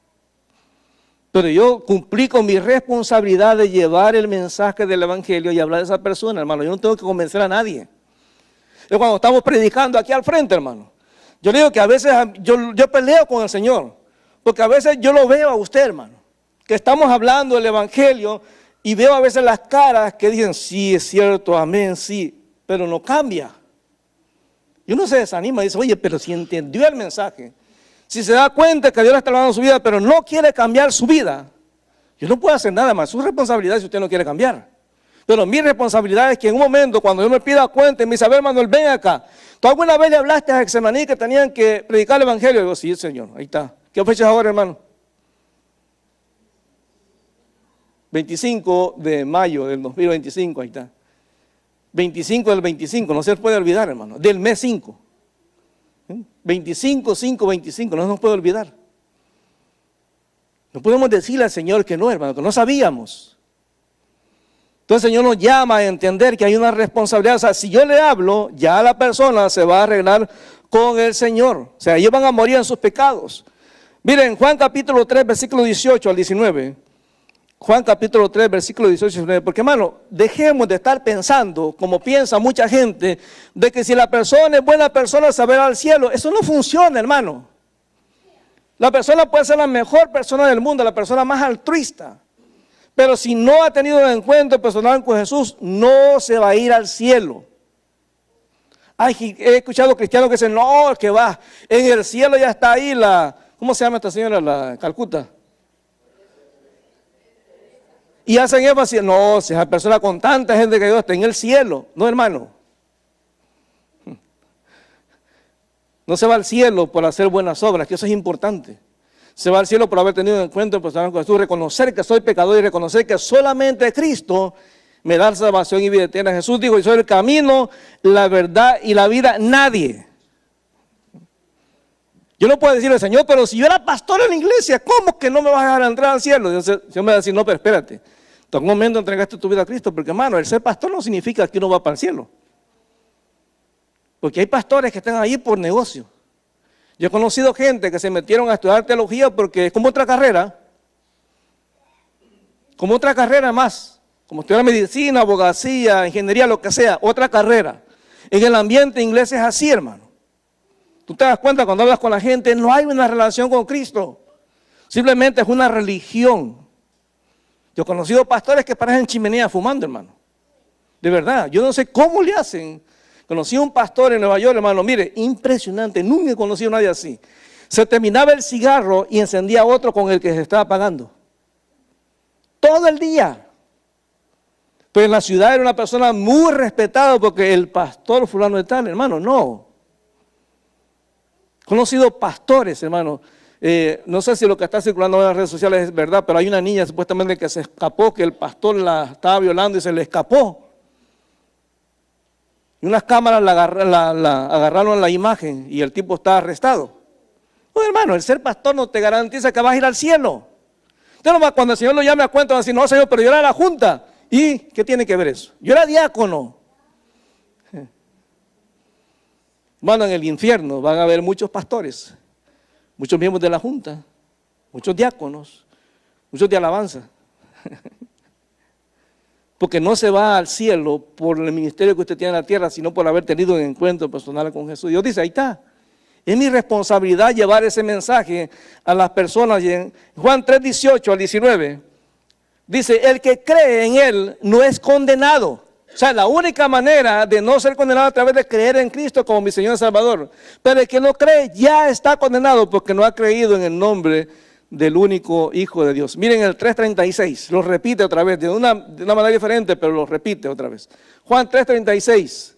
Pero yo cumplí con mi responsabilidad de llevar el mensaje del evangelio y hablar de esa persona, hermano. Yo no tengo que convencer a nadie. Yo cuando estamos predicando aquí al frente, hermano, yo le digo que a veces yo peleo con el Señor, porque a veces yo lo veo a usted, hermano, que estamos hablando del evangelio y veo a veces las caras que dicen, sí, es cierto, amén, sí, pero no cambia. Y uno se desanima y dice, oye, pero si entendió el mensaje, si se da cuenta que Dios le está hablando su vida, pero no quiere cambiar su vida, yo no puedo hacer nada más. Su responsabilidad si usted no quiere cambiar. Pero mi responsabilidad es que en un momento, cuando yo me pida cuenta y me dice, a ver, Manuel, ven acá. ¿Tú alguna vez le hablaste a Getsemaní que tenían que predicar el evangelio? Y digo, sí, Señor, ahí está. ¿Qué fecha es ahora, hermano? 25 de mayo del 2025, ahí está. 25 del 25, no se puede olvidar, hermano, del mes 5. 25, 5, 25, no se nos puede olvidar. No podemos decirle al Señor que no, hermano, que no sabíamos. Entonces el Señor nos llama a entender que hay una responsabilidad. O sea, si yo le hablo, ya la persona se va a arreglar con el Señor. O sea, ellos van a morir en sus pecados. Miren, Juan capítulo 3, versículo 18 al 19. Juan capítulo 3, versículo 18 al 19. Porque, hermano, dejemos de estar pensando, como piensa mucha gente, de que si la persona es buena persona se va al cielo. Eso no funciona, hermano. La persona puede ser la mejor persona del mundo, la persona más altruista. Pero si no ha tenido un encuentro personal con Jesús, no se va a ir al cielo. Ay, he escuchado cristianos que dicen, no, que va, en el cielo ya está ahí ¿cómo se llama esta señora? La Calcuta. Y hacen énfasis, no, si esa persona con tanta gente que Dios está en el cielo. No, hermano. No se va al cielo por hacer buenas obras, que eso es importante. Se va al cielo por haber tenido un encuentro personal con Jesús, reconocer que soy pecador y reconocer que solamente Cristo me da salvación y vida eterna. Jesús dijo, yo soy el camino, la verdad y la vida, nadie. Yo no puedo decirle, Señor, pero si yo era pastor en la iglesia, ¿cómo que no me vas a dejar entrar al cielo? Y el Señor me va a decir, no, pero espérate. En un momento entregaste tu vida a Cristo, porque hermano, el ser pastor no significa que uno va para el cielo. Porque hay pastores que están ahí por negocio. Yo he conocido gente que se metieron a estudiar teología porque es como otra carrera. como otra carrera más, como estudiar medicina, abogacía, ingeniería, lo que sea, otra carrera. En el ambiente inglés es así, hermano. Tú te das cuenta cuando hablas con la gente, no hay una relación con Cristo. Simplemente es una religión. Yo he conocido pastores que parecen chimenea fumando, hermano. De verdad, yo no sé cómo le hacen. Conocí a un pastor en Nueva York, hermano, mire, impresionante, nunca he conocido a nadie así. Se terminaba el cigarro y encendía otro con el que se estaba apagando. Todo el día. Pero en la ciudad era una persona muy respetada porque el pastor fulano de tal, hermano, no. Conocido pastores, hermano. No sé si lo que está circulando en las redes sociales es verdad, pero hay una niña supuestamente que se escapó, que el pastor la estaba violando y se le escapó. Y unas cámaras agarraron la imagen y el tipo está arrestado. No, hermano, el ser pastor no te garantiza que vas a ir al cielo. Entonces, cuando el Señor lo llame a cuenta, va a decir, no, Señor, pero yo era la junta. ¿Y qué tiene que ver eso? Yo era diácono. Hermano, en el infierno van a haber muchos pastores, muchos miembros de la junta, muchos diáconos, muchos de alabanza. Porque no se va al cielo por el ministerio que usted tiene en la tierra, sino por haber tenido un encuentro personal con Jesús. Dios dice, ahí está. Es mi responsabilidad llevar ese mensaje a las personas. Y en Juan 3, 18 al 19, dice, el que cree en Él no es condenado. O sea, la única manera de no ser condenado es a través de creer en Cristo como mi Señor y Salvador. Pero el que no cree ya está condenado porque no ha creído en el nombre del único Hijo de Dios. Miren el 3:36, lo repite otra vez, de una manera diferente, pero lo repite otra vez. Juan 3:36,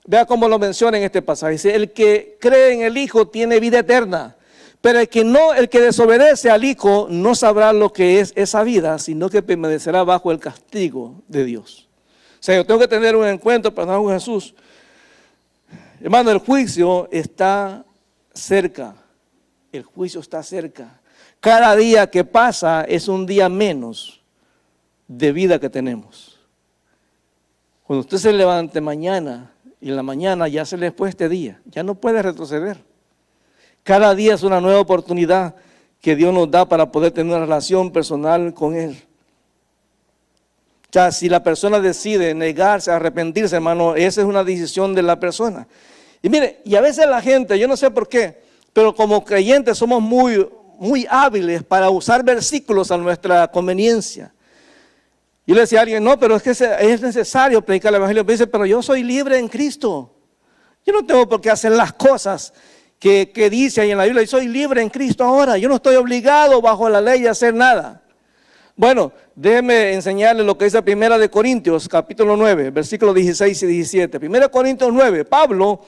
vea cómo lo menciona en este pasaje. Dice, el que cree en el Hijo tiene vida eterna, pero el que desobedece al Hijo no sabrá lo que es esa vida, sino que permanecerá bajo el castigo de Dios. O sea, yo tengo que tener un encuentro personal con Jesús. Hermano, el juicio está cerca. El juicio está cerca. Cada día que pasa es un día menos de vida que tenemos. Cuando usted se levante mañana y en la mañana ya se le fue este día, ya no puede retroceder. Cada día es una nueva oportunidad que Dios nos da para poder tener una relación personal con Él. Ya, si la persona decide negarse, arrepentirse, hermano, esa es una decisión de la persona. Y mire, y a veces la gente, yo no sé por qué, pero como creyentes somos muy hábiles para usar versículos a nuestra conveniencia. Yo le decía a alguien, no, pero es que es necesario predicar el evangelio. Me dice, pero yo soy libre en Cristo. Yo no tengo por qué hacer las cosas que dice ahí en la Biblia. Yo soy libre en Cristo ahora. Yo no estoy obligado bajo la ley a hacer nada. Bueno, déjeme enseñarle lo que dice 1 Corintios, capítulo 9, versículos 16 y 17. 1 Corintios 9, Pablo,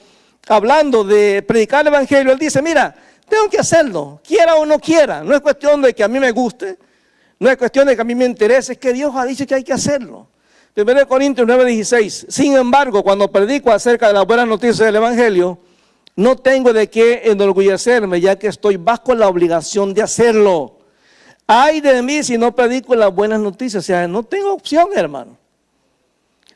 hablando de predicar el evangelio, él dice, mira, tengo que hacerlo, quiera o no quiera. No es cuestión de que a mí me guste, no es cuestión de que a mí me interese, es que Dios ha dicho que hay que hacerlo. 1 Corintios 9, 16. Sin embargo, cuando predico acerca de las buenas noticias del evangelio, no tengo de qué enorgullecerme, ya que estoy bajo la obligación de hacerlo. Ay de mí si no predico las buenas noticias. O sea, no tengo opción, hermano.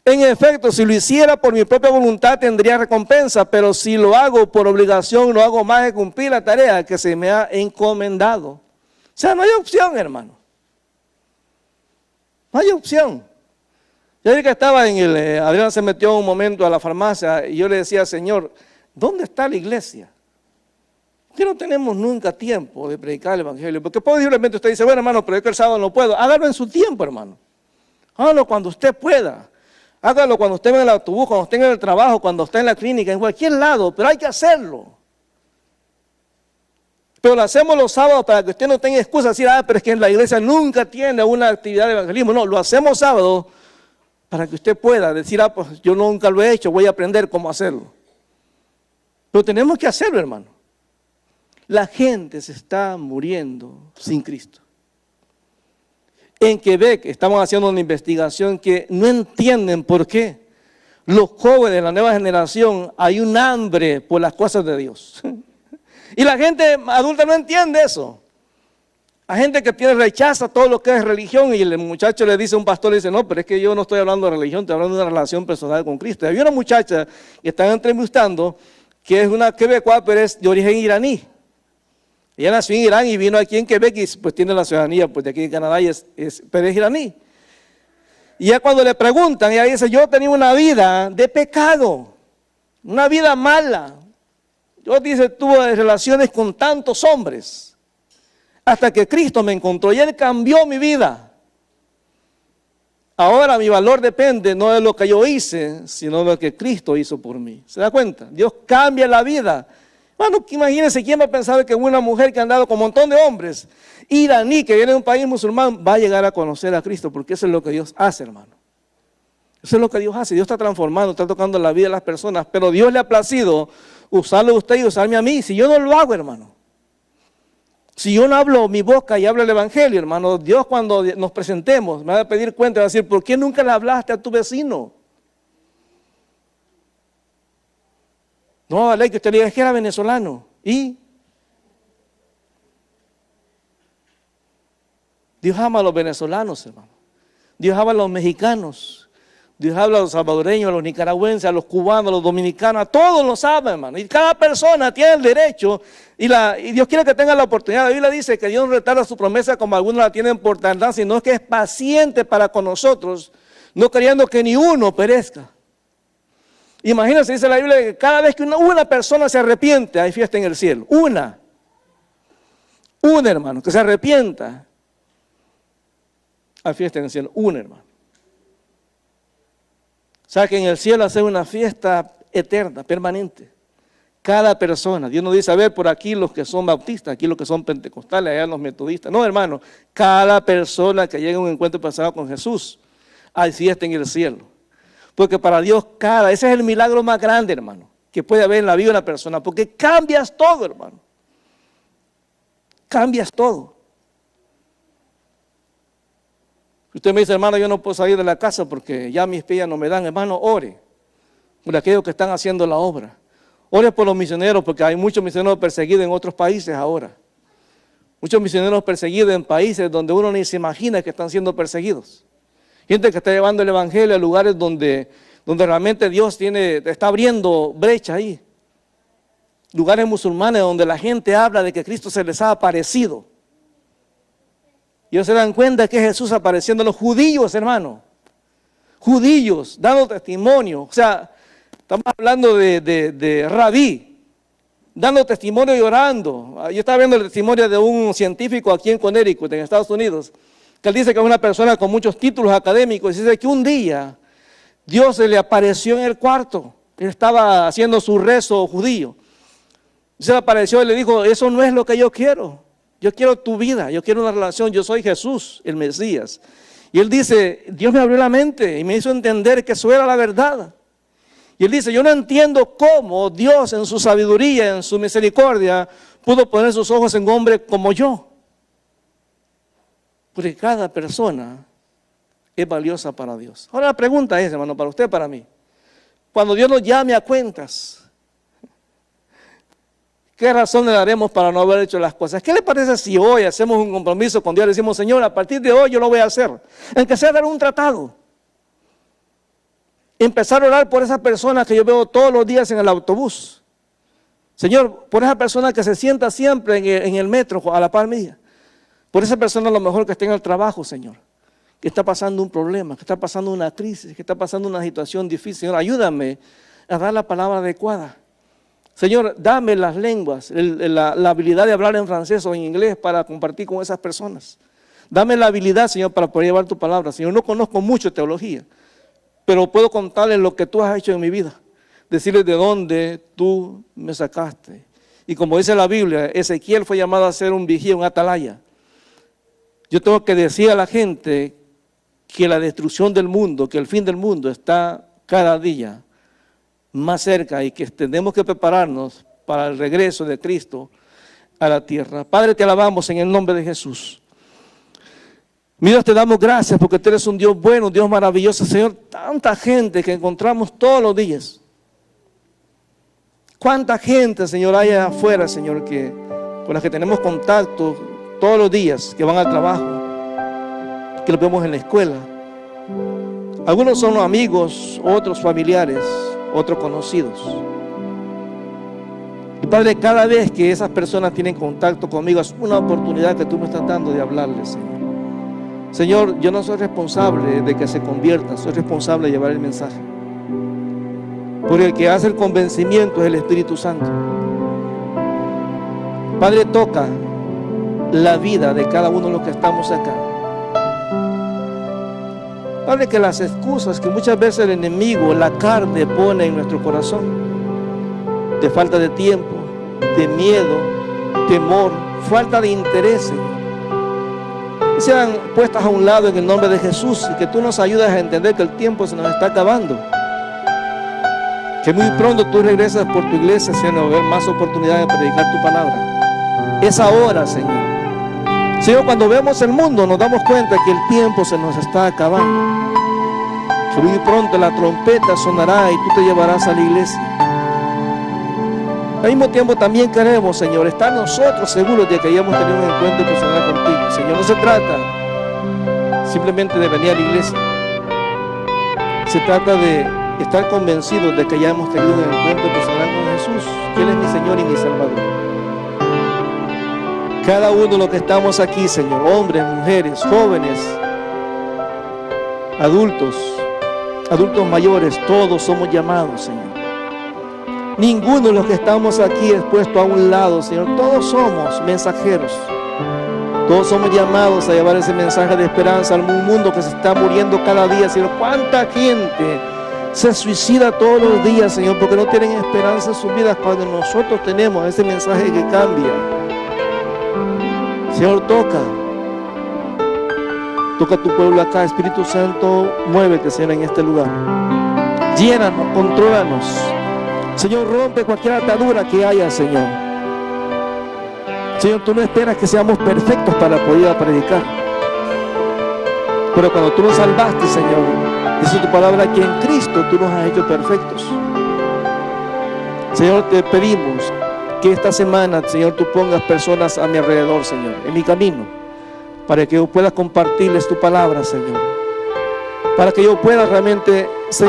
En efecto, si lo hiciera por mi propia voluntad tendría recompensa, pero si lo hago por obligación, no hago más que cumplir la tarea que se me ha encomendado. O sea, no hay opción, hermano. No hay opción. Yo dije que estaba Adrián se metió un momento a la farmacia y yo le decía, Señor, ¿dónde está la iglesia? Que no tenemos nunca tiempo de predicar el evangelio, porque posiblemente usted dice, bueno, hermano, pero es que el sábado no puedo. Hágalo en su tiempo, hermano. Hágalo cuando usted pueda. Hágalo cuando esté en el autobús, cuando esté en el trabajo, cuando esté en la clínica, en cualquier lado, pero hay que hacerlo. Pero lo hacemos los sábados para que usted no tenga excusa de decir, pero es que en la iglesia nunca tiene una actividad de evangelismo. No, lo hacemos sábados para que usted pueda decir, pues yo nunca lo he hecho, voy a aprender cómo hacerlo. Pero tenemos que hacerlo, hermano. La gente se está muriendo sin Cristo. En Quebec estamos haciendo una investigación que no entienden por qué los jóvenes de la nueva generación hay un hambre por las cosas de Dios. Y la gente adulta no entiende eso. La gente que rechaza todo lo que es religión y el muchacho le dice a un pastor, le dice, no, pero es que yo no estoy hablando de religión, estoy hablando de una relación personal con Cristo. Había una muchacha que están entrevistando que es una quebecoa, pero es de origen iraní. Ella nació en Irán y vino aquí en Quebec y pues tiene la ciudadanía pues, de aquí en Canadá, pero es iraní. Y ya cuando le preguntan, ella dice, yo tenía una vida de pecado, una vida mala. Yo, dice, tuve relaciones con tantos hombres, hasta que Cristo me encontró y Él cambió mi vida. Ahora mi valor depende no de lo que yo hice, sino de lo que Cristo hizo por mí. ¿Se da cuenta? Dios cambia la vida. Bueno, imagínense quién va a pensar que una mujer que ha andado con un montón de hombres, iraní, que viene de un país musulmán, va a llegar a conocer a Cristo, porque eso es lo que Dios hace, hermano. Eso es lo que Dios hace. Dios está transformando, está tocando la vida de las personas, pero Dios le ha placido usarlo a usted y usarme a mí. Si yo no lo hago, hermano, si yo no hablo mi boca y hablo el evangelio, hermano, Dios cuando nos presentemos me va a pedir cuenta y va a decir, ¿por qué nunca le hablaste a tu vecino? No vale que usted le diga que era venezolano. ¿Y? Dios ama a los venezolanos, hermano. Dios ama a los mexicanos. Dios habla a los salvadoreños, a los nicaragüenses, a los cubanos, a los dominicanos, a todos los ama, hermano. Y cada persona tiene el derecho y Dios quiere que tenga la oportunidad. La Biblia dice que Dios no retarda su promesa como algunos la tienen por tardar, sino que es paciente para con nosotros, no queriendo que ni uno perezca. Imagínense, dice la Biblia, que cada vez que una persona se arrepiente, hay fiesta en el cielo. Una, hermano, que se arrepienta, hay fiesta en el cielo. Una, hermano. O sea que en el cielo hace una fiesta eterna, permanente. Cada persona. Dios nos dice, a ver, por aquí los que son bautistas, aquí los que son pentecostales, allá los metodistas. No, hermano, cada persona que llega a un encuentro pasado con Jesús, hay fiesta en el cielo. Porque para Dios ese es el milagro más grande, hermano, que puede haber en la vida de una persona. Porque cambias todo, hermano. Cambias todo. Usted me dice, hermano, yo no puedo salir de la casa porque ya mis pies no me dan. Hermano, ore por aquellos que están haciendo la obra. Ore por los misioneros, porque hay muchos misioneros perseguidos en otros países ahora. Muchos misioneros perseguidos en países donde uno ni se imagina que están siendo perseguidos. Gente que está llevando el evangelio a lugares donde realmente Dios está abriendo brecha ahí. Lugares musulmanes donde la gente habla de que Cristo se les ha aparecido. Y ellos se dan cuenta que Jesús apareciendo a los judíos, hermano. Judíos, dando testimonio. O sea, estamos hablando de rabí, dando testimonio y orando. Yo estaba viendo el testimonio de un científico aquí en Connecticut, en Estados Unidos, que él dice que es una persona con muchos títulos académicos. Y dice que un día Dios se le apareció en el cuarto. Él estaba haciendo su rezo judío. Se le apareció y le dijo, eso no es lo que yo quiero. Yo quiero tu vida, yo quiero una relación, yo soy Jesús, el Mesías. Y él dice, Dios me abrió la mente y me hizo entender que eso era la verdad. Y él dice, yo no entiendo cómo Dios en su sabiduría, en su misericordia, pudo poner sus ojos en un hombre como yo. Porque cada persona es valiosa para Dios. Ahora la pregunta es, hermano, para usted, para mí. Cuando Dios nos llame a cuentas, ¿qué razón le daremos para no haber hecho las cosas? ¿Qué le parece si hoy hacemos un compromiso con Dios y le decimos, Señor, a partir de hoy yo lo voy a hacer? Aunque sea dar un tratado. Empezar a orar por esa persona que yo veo todos los días en el autobús. Señor, por esa persona que se sienta siempre en el metro a la par mía. Por esa persona a lo mejor que esté en el trabajo, Señor. Que está pasando un problema, que está pasando una crisis, que está pasando una situación difícil. Señor, ayúdame a dar la palabra adecuada. Señor, dame las lenguas, la habilidad de hablar en francés o en inglés para compartir con esas personas. Dame la habilidad, Señor, para poder llevar tu palabra. Señor, no conozco mucho teología, pero puedo contarles lo que tú has hecho en mi vida. Decirles de dónde tú me sacaste. Y como dice la Biblia, Ezequiel fue llamado a ser un vigía, un atalaya. Yo tengo que decir a la gente que la destrucción del mundo, que el fin del mundo está cada día más cerca y que tenemos que prepararnos para el regreso de Cristo a la tierra. Padre, te alabamos en el nombre de Jesús. Mi Dios, te damos gracias porque tú eres un Dios bueno, un Dios maravilloso. Señor, tanta gente que encontramos todos los días. Cuánta gente, Señor, hay afuera, Señor, con la que tenemos contacto todos los días, que van al trabajo, que los vemos en la escuela. Algunos son amigos, otros familiares, otros conocidos. Y Padre, cada vez que esas personas tienen contacto conmigo, es una oportunidad que tú me estás dando de hablarles, Señor. Señor, yo no soy responsable de que se conviertan, soy responsable de llevar el mensaje. Porque el que hace el convencimiento es el Espíritu Santo. Padre, toca la vida de cada uno de los que estamos acá. Padre, que las excusas que muchas veces el enemigo, la carne, pone en nuestro corazón, de falta de tiempo, de miedo, temor, falta de interés, Señor, sean puestas a un lado en el nombre de Jesús, y que tú nos ayudes a entender que el tiempo se nos está acabando, que muy pronto tú regresas por tu iglesia, Señor, a ver más oportunidades de predicar tu palabra. Es ahora, Señor. Señor, cuando vemos el mundo nos damos cuenta que el tiempo se nos está acabando, que muy pronto la trompeta sonará y tú te llevarás a la iglesia. Al mismo tiempo también queremos, Señor, estar nosotros seguros de que hayamos tenido un encuentro personal contigo. Señor, no se trata simplemente de venir a la iglesia, se trata de estar convencidos de que ya hemos tenido un encuentro personal con Jesús, que Él es mi Señor y mi Salvador. Cada uno de los que estamos aquí, Señor, hombres, mujeres, jóvenes, adultos mayores, todos somos llamados, Señor. Ninguno de los que estamos aquí es puesto a un lado, Señor. Todos somos mensajeros. Todos somos llamados a llevar ese mensaje de esperanza al mundo que se está muriendo cada día, Señor. ¿Cuánta gente se suicida todos los días, Señor, porque no tienen esperanza en sus vidas, cuando nosotros tenemos ese mensaje que cambia? Señor, toca a tu pueblo acá. Espíritu Santo, muévete, Señor, en este lugar. Llénanos, contrólanos. Señor, rompe cualquier atadura que haya, Señor. Señor, tú no esperas que seamos perfectos para poder predicar, pero cuando tú nos salvaste, Señor, dice tu palabra que en Cristo tú nos has hecho perfectos. Señor, te pedimos que esta semana, Señor, tú pongas personas a mi alrededor, Señor, en mi camino, para que yo pueda compartirles tu palabra, Señor, para que yo pueda realmente ser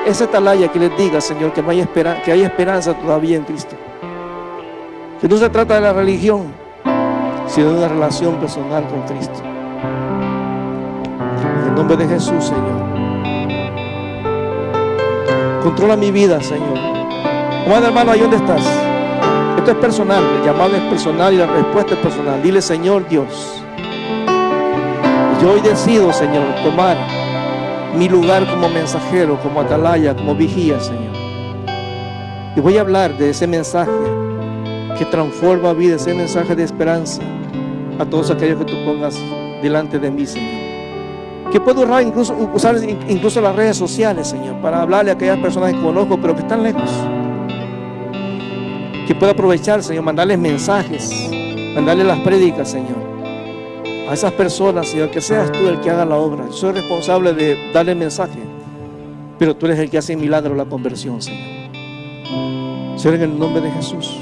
esa atalaya que les diga, Señor, que no hay que hay esperanza todavía en Cristo, que no se trata de la religión, sino de una relación personal con Cristo. En el nombre de Jesús, Señor, controla mi vida, Señor. Amado hermano, ahí donde estás, esto es personal, el llamado es personal y la respuesta es personal. Dile: Señor Dios, yo hoy decido, Señor, tomar mi lugar como mensajero, como atalaya, como vigía, Señor, y voy a hablar de ese mensaje que transforma vida, ese mensaje de esperanza a todos aquellos que tú pongas delante de mí, Señor. Que puedo usar incluso las redes sociales, Señor, para hablarle a aquellas personas que conozco pero que están lejos. Que pueda aprovechar, Señor, mandarles mensajes, mandarles las prédicas, Señor, a esas personas, Señor, que seas tú el que haga la obra. Yo soy responsable de darle el mensaje, pero tú eres el que hace el milagro, la conversión, Señor. Señor, en el nombre de Jesús,